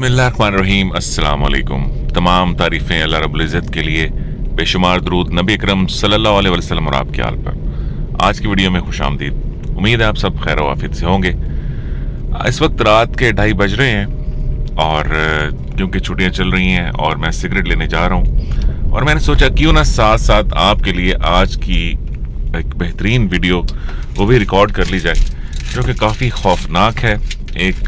बिस्मिल्लाहिर्रहमानिर्रहीम। अस्सलाम वालेकुम। तमाम तारीफ़ें अल्लाह रब्बुल इज़्ज़त के लिए, बेशुमार दरूद नबी अकरम सल्लल्लाहु अलैहि वसल्लम और आपके आल पर। आज की वीडियो में खुशामदीद। उम्मीद है आप सब खैर वाफियत से होंगे। इस वक्त रात के 2:30 बज रहे हैं और क्योंकि छुट्टियां चल रही हैं और मैं सिगरेट लेने जा रहा हूँ और मैंने सोचा क्यों ना साथ साथ आपके लिए आज की एक बेहतरीन वीडियो वो भी रिकॉर्ड कर ली जाए, जो कि काफ़ी खौफनाक है। एक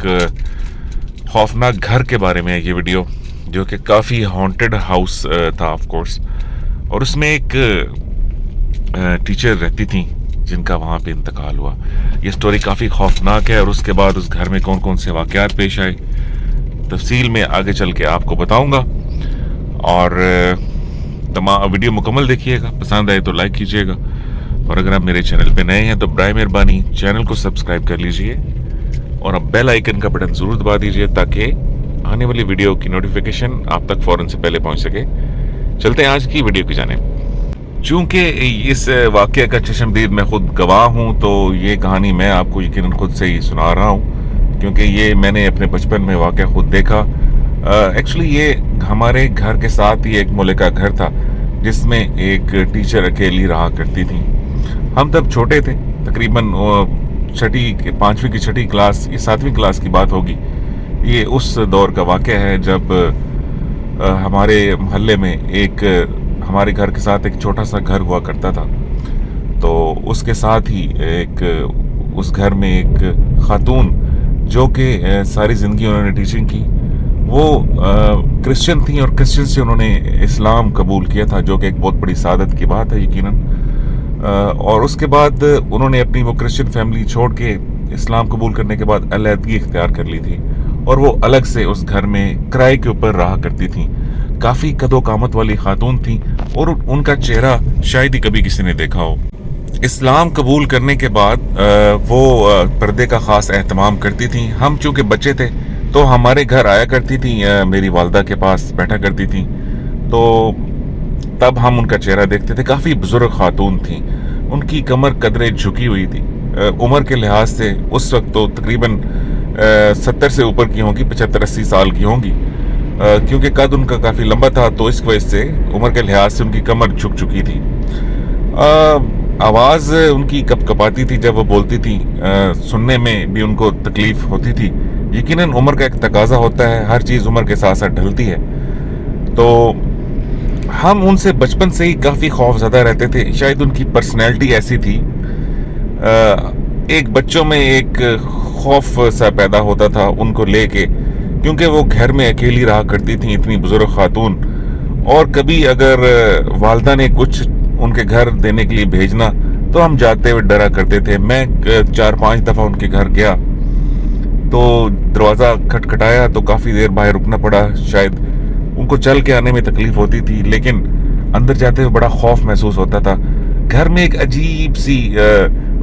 खौफनाक घर के बारे में है ये वीडियो, जो कि काफ़ी हॉन्टेड हाउस था ऑफ कोर्स, और उसमें एक टीचर रहती थी जिनका वहाँ पे इंतकाल हुआ। ये स्टोरी काफ़ी खौफनाक है और उसके बाद उस घर में कौन कौन से वाक़यात पेश आए तफसील में आगे चल के आपको बताऊंगा। और तमाम वीडियो मुकम्मल देखिएगा, पसंद आए तो लाइक कीजिएगा, और अगर आप मेरे चैनल पे नए हैं तो बराए मेहरबानी चैनल को सब्सक्राइब कर लीजिए और अब बेल आइकन का बटन ज़रूर दबा दीजिए ताकि आने वाली वीडियो की नोटिफिकेशन आप तक फ़ौरन से पहले पहुंच सके। चलते हैं आज की वीडियो की जानिब। चूँकि इस वाक़ये का चश्मदीद मैं ख़ुद गवाह हूँ, तो ये कहानी मैं आपको यकीनन खुद से ही सुना रहा हूँ, क्योंकि ये मैंने अपने बचपन में वाक़या खुद देखा। एक्चुअली ये हमारे घर के साथ ही एक मोहल्ले का घर था जिसमें एक टीचर अकेली रहा करती थी। हम तब छोटे थे, तकरीबन 5वीं की छठी क्लास या 7वीं क्लास की बात होगी। ये उस दौर का वाक़या है जब हमारे मोहल्ले में हमारे घर के साथ एक छोटा सा घर हुआ करता था। तो उसके साथ ही उस घर में एक खातून जो कि सारी ज़िंदगी उन्होंने टीचिंग की, वो क्रिश्चियन थी और क्रिश्चियन से उन्होंने इस्लाम कबूल किया था, जो कि एक बहुत बड़ी सादत की बात है यकीनन। और उसके बाद उन्होंने अपनी वो क्रिश्चियन फैमिली छोड़ के इस्लाम कबूल करने के बाद अलहदगी इख्तियार कर ली थी और वो अलग से उस घर में किराए के ऊपर रहा करती थी। काफ़ी कदो कामत वाली खातून थी और उनका चेहरा शायद ही कभी किसी ने देखा हो। इस्लाम कबूल करने के बाद वो पर्दे का ख़ास एहतमाम करती थी। हम चूँकि बच्चे थे तो हमारे घर आया करती थी, मेरी वालदा के पास बैठा करती थी, तो तब हम उनका चेहरा देखते थे। काफ़ी बुजुर्ग खातून थी, उनकी कमर कदरे झुकी हुई थी। उम्र के लिहाज से उस वक्त तो तकरीबन 70 से ऊपर की होंगी, 75-80 साल की होंगी, क्योंकि कद उनका काफ़ी लंबा था, तो इस वजह से उम्र के लिहाज से उनकी कमर झुक चुकी थी। आवाज़ उनकी कपकपाती थी जब वो बोलती थी, सुनने में भी उनको तकलीफ़ होती थी। यकीनन उम्र का एक तकाजा होता है, हर चीज़ उम्र के साथ साथ ढलती है। तो हम उनसे बचपन से ही काफ़ी खौफज़दा रहते थे। शायद उनकी पर्सनैलिटी ऐसी थी, एक बच्चों में एक खौफ सा पैदा होता था उनको लेके, क्योंकि वो घर में अकेली रहा करती थी, इतनी बुजुर्ग खातून। और कभी अगर वालदा ने कुछ उनके घर देने के लिए भेजना तो हम जाते हुए डरा करते थे। मैं 4-5 दफ़ा उनके घर गया तो दरवाज़ा खटखटाया तो काफ़ी देर बाहर रुकना पड़ा। शायद उनको चल के आने में तकलीफ होती थी, लेकिन अंदर जाते हुए बड़ा खौफ महसूस होता था। घर में एक अजीब सी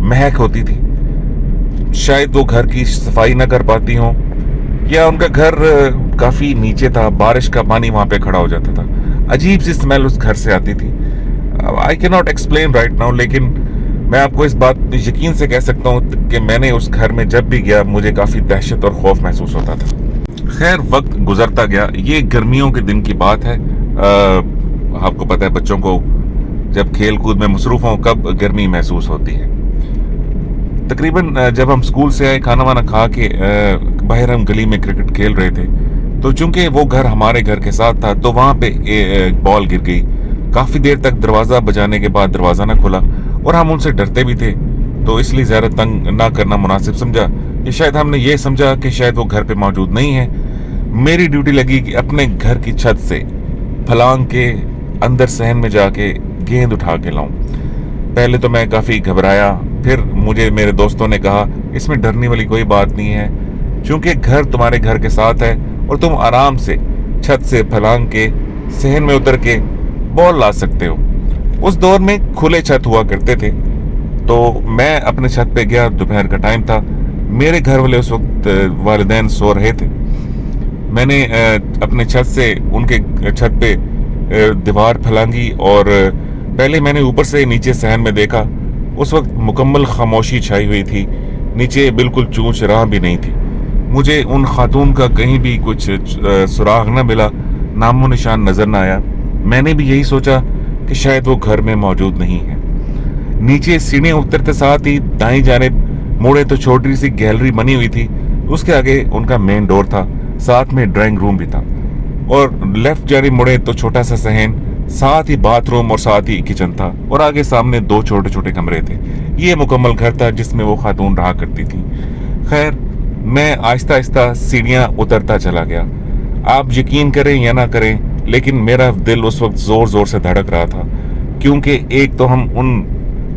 महक होती थी। शायद वो घर की सफाई ना कर पाती हों, या उनका घर काफ़ी नीचे था, बारिश का पानी वहाँ पे खड़ा हो जाता था। अजीब सी स्मेल उस घर से आती थी। I can not explain right now, लेकिन मैं आपको इस बात यकीन से कह सकता हूँ कि मैंने उस घर में जब भी गया मुझे काफ़ी दहशत और खौफ महसूस होता था। खैर, वक्त गुजरता गया। ये गर्मियों के दिन की बात है। आपको पता है बच्चों को जब खेल कूद में मसरूफ़ हों कब गर्मी महसूस होती है। तकरीबन जब हम स्कूल से आए, खाना वाना खा के बाहर हम गली में क्रिकेट खेल रहे थे, तो चूंकि वो घर हमारे घर के साथ था तो वहाँ पे बॉल गिर गई। काफ़ी देर तक दरवाज़ा बजाने के बाद दरवाज़ा ना खुला और हम उनसे डरते भी थे, तो इसलिए ज़्यादा तंग ना करना मुनासिब समझा। कि शायद हमने ये समझा कि शायद वो घर पे मौजूद नहीं है। मेरी ड्यूटी लगी कि अपने घर की छत से फलांग के अंदर सहन में जाके गेंद उठा के लाऊं। पहले तो मैं काफ़ी घबराया, फिर मुझे मेरे दोस्तों ने कहा इसमें डरने वाली कोई बात नहीं है, क्योंकि घर तुम्हारे घर के साथ है और तुम आराम से छत से फलांग के सहन में उतर के बॉल ला सकते हो। उस दौर में खुले छत हुआ करते थे, तो मैं अपने छत पे गया। दोपहर का टाइम था, मेरे घर वाले उस वक्त वालिदैन सो रहे थे। मैंने अपने छत से उनके छत पे दीवार फलांगी और पहले मैंने ऊपर से नीचे सहन में देखा। उस वक्त मुकम्मल खामोशी छाई हुई थी, नीचे बिल्कुल चूं चराह भी नहीं थी। मुझे उन खातून का कहीं भी कुछ सुराग न मिला, नामो निशान नजर न आया। मैंने भी यही सोचा कि शायद वो घर में मौजूद नहीं है। नीचे सीढ़ियां उतरते साथ ही दाईं जानिब मुड़े तो छोटी सी गैलरी बनी हुई थी, उसके आगे उनका मेन डोर था, साथ में ड्राइंग रूम भी था। और लेफ्ट जानिब मुड़े तो छोटा सा सहन, साथ ही बाथरूम और साथ ही किचन था, और आगे सामने 2 छोटे छोटे कमरे थे। ये मुकम्मल घर था जिसमें वो खातून रहा करती थी। खैर, मैं आहिस्ता आहिस्ता सीढ़ियां उतरता चला गया। आप यकीन करें या ना करें, लेकिन मेरा दिल उस वक्त जोर जोर से धड़क रहा था, क्योंकि एक तो हम उन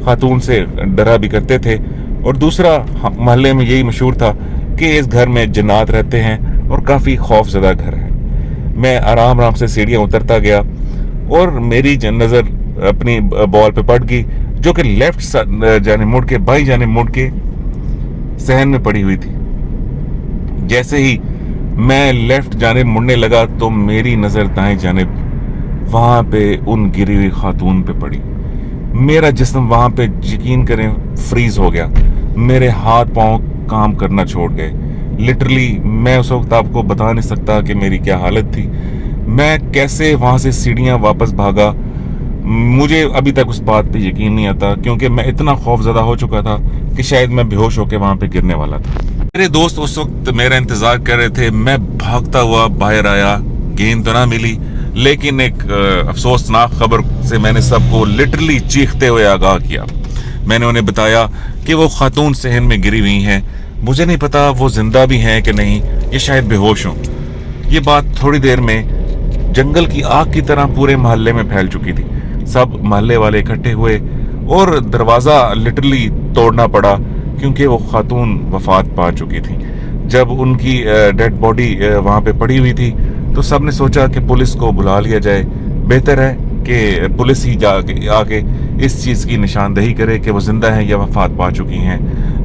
खातून से डरा भी करते थे, और दूसरा मोहल्ले में यही मशहूर था कि इस घर में जिन्नात रहते हैं और काफ़ी खौफजदा घर है। मैं आराम आराम से सीढ़ियाँ उतरता गया और मेरी नज़र अपनी बॉल पे पड़ गई, जो कि लेफ्ट जाने मुड़ के, बाई जाने मुड़ के सहन में पड़ी हुई थी। जैसे ही मैं लेफ्ट जानिब मुड़ने लगा तो मेरी नज़र दाएं जानिब वहाँ पे उन गिरी हुई खातून पे पड़ी। मेरा जिस्म वहाँ पे यकीन करें फ्रीज हो गया। मेरे हाथ पांव काम करना छोड़ गए। लिटरली मैं उस वक्त आपको बता नहीं सकता कि मेरी क्या हालत थी। मैं कैसे वहाँ से सीढ़ियाँ वापस भागा, मुझे अभी तक उस बात पे यकीन नहीं आता, क्योंकि मैं इतना खौफजदा हो चुका था कि शायद मैं बेहोश होकर वहाँ पे गिरने वाला था। मेरे दोस्त उस वक्त मेरा इंतजार कर रहे थे। मैं भागता हुआ बाहर आया। गेंद तो ना मिली, लेकिन एक अफसोसनाक खबर से मैंने सबको लिटरली चीखते हुए आगाह किया। मैंने उन्हें बताया कि वो खातून सहन में गिरी हुई हैं। मुझे नहीं पता वो जिंदा भी हैं कि नहीं, ये शायद बेहोश हों। ये बात थोड़ी देर में जंगल की आग की तरह पूरे मोहल्ले में फैल चुकी थी। सब मोहल्ले वाले इकट्ठे हुए और दरवाज़ा लिटरली तोड़ना पड़ा, क्योंकि वो खातून वफात पा चुकी थी। जब उनकी डेड बॉडी वहाँ पे पड़ी हुई थी तो सब ने सोचा कि पुलिस को बुला लिया जाए। बेहतर है कि पुलिस ही जाके आके इस चीज़ की निशानदेही करे कि वो जिंदा हैं या वफात पा चुकी हैं।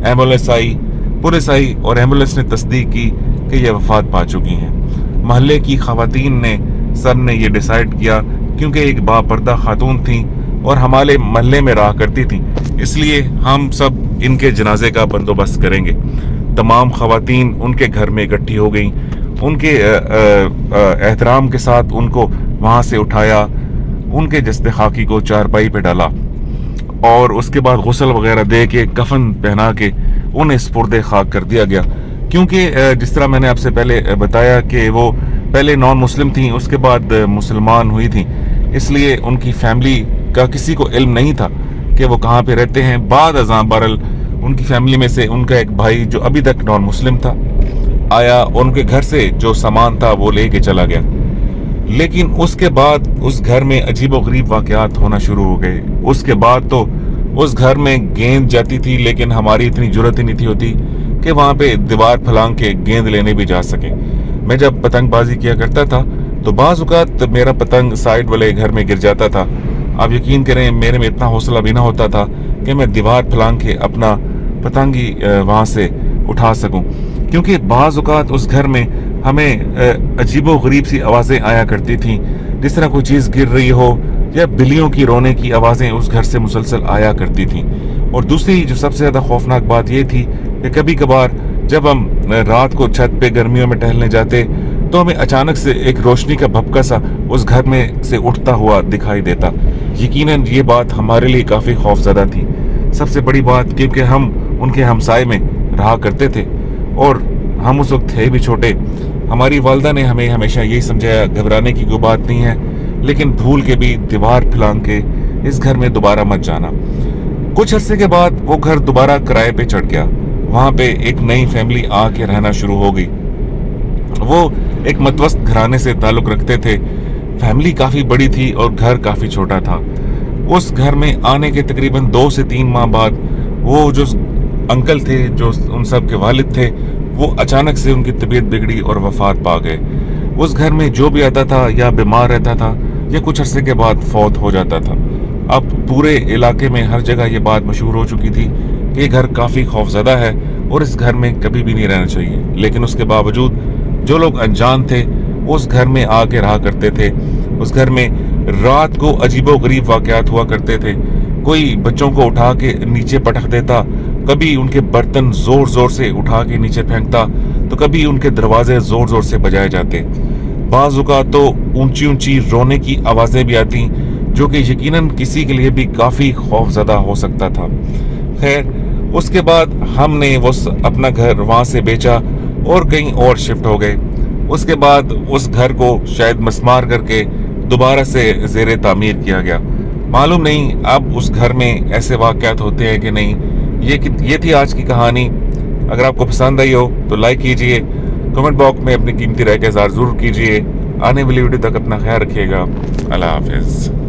एम्बुलेंस आई, पुलिस आई और एम्बुलेंस ने तस्दीक की कि ये वफात पा चुकी हैं। मोहल्ले की खवातीन ने सब ने ये डिसाइड किया, क्योंकि एक बापर्दा खातून थी और हमारे मोहल्ले में रहा करती थी, इसलिए हम सब इनके जनाजे का बंदोबस्त करेंगे। तमाम खवातीन उनके घर में इकट्ठी हो गईं। उनके एहतराम के साथ उनको वहाँ से उठाया, उनके जस्ते खाकी को चारपाई पे डाला और उसके बाद गुस्ल वगैरह दे के, कफन पहना के उन्हें स्पुर्दे खाक कर दिया गया। क्योंकि जिस तरह मैंने आपसे पहले बताया कि वो पहले नॉन मुस्लिम थी, उसके बाद मुसलमान हुई थी, इसलिए उनकी फैमिली का किसी को इल्म नहीं था कि वो कहाँ पे रहते हैं। बाद अज़ां बहरहाल उनकी फैमिली में से उनका एक भाई जो अभी तक नॉन मुस्लिम था आया और उनके घर से जो सामान था वो लेके चला गया। लेकिन उसके बाद उस घर में अजीबोगरीब वाक़यात होना शुरू हो गए। उसके बाद तो उस घर में गेंद जाती थी, लेकिन हमारी इतनी जुर्रत ही नहीं थी होती कि वहाँ पे दीवार फलांग के गेंद लेने भी जा सके। मैं जब पतंगबाजी किया करता था तो बाज़ औक़ात मेरा पतंग साइड वाले घर में गिर जाता था। आप यकीन करें मेरे में इतना हौसला भी ना होता था कि मैं दीवार फलांग के अपना पतंग ही वहाँ से उठा सकूं, क्योंकि बाज़ औक़ात उस घर में हमें अजीबो गरीब सी आवाज़ें आया करती थीं, जिस तरह कोई चीज़ गिर रही हो या बिल्लियों की रोने की आवाज़ें उस घर से मुसलसल आया करती थीं। और दूसरी जो सबसे ज़्यादा खौफनाक बात ये थी कि कभी कभार जब हम रात को छत पे गर्मियों में टहलने जाते तो हमें अचानक से एक रोशनी का भपका सा उस घर में से उठता हुआ दिखाई देता। यकीनन ये बात हमारे लिए काफ़ी खौफज़दा थी। सबसे बड़ी बात क्योंकि हम उनके हमसाए में रहा करते थे और हम उस वक्त थे भी छोटे। हमारी वालदा ने हमें हमेशा यही समझाया, घबराने की कोई बात नहीं है, लेकिन भूल के भी दीवार फैलांग के इस घर में दोबारा मत जाना। कुछ अरसे के बाद वो घर दोबारा किराए पे चढ़ गया। वहाँ पे एक नई फैमिली आके रहना शुरू हो गई। वो एक मतवस्त घराने से ताल्लुक़ रखते थे। फैमिली काफ़ी बड़ी थी और घर काफ़ी छोटा था। उस घर में आने के तकरीबन 2 से 3 माह बाद वो जो अंकल थे, जो उन सब के वालिद थे, वो अचानक से उनकी तबीयत बिगड़ी और वफात पा गए। उस घर में जो भी आता था या बीमार रहता था या कुछ अरसे के बाद फौत हो जाता था। अब पूरे इलाके में हर जगह ये बात मशहूर हो चुकी थी कि घर काफ़ी खौफज़दा है और इस घर में कभी भी नहीं रहना चाहिए। लेकिन उसके बावजूद जो लोग अनजान थे उस घर में आके रहा करते थे। उस घर में रात को अजीबो गरीब वाक़यात हुआ करते थे। कोई बच्चों को उठा के नीचे पटक देता, कभी उनके बर्तन जोर जोर से उठा के नीचे फेंकता, तो कभी उनके दरवाजे जोर जोर से बजाए जाते। बाज़ औक़ात तो ऊंची ऊंची रोने की आवाज़ें भी आती, जो कि यकीनन किसी के लिए भी काफ़ी खौफज़दा हो सकता था। खैर, उसके बाद हमने वो अपना घर वहाँ से बेचा और कहीं और शिफ्ट हो गए। उसके बाद उस घर को शायद मस्मार करके दोबारा से ज़ेरे तामीर किया गया। मालूम नहीं अब उस घर में ऐसे वाक़यात होते हैं कि नहीं। ये थी आज की कहानी। अगर आपको पसंद आई हो तो लाइक कीजिए, कमेंट बॉक्स में अपनी कीमती राय का इज़हार ज़रूर कीजिए। आने वाली वीडियो तक अपना ख्याल रखिएगा। अल्लाह हाफ़िज़।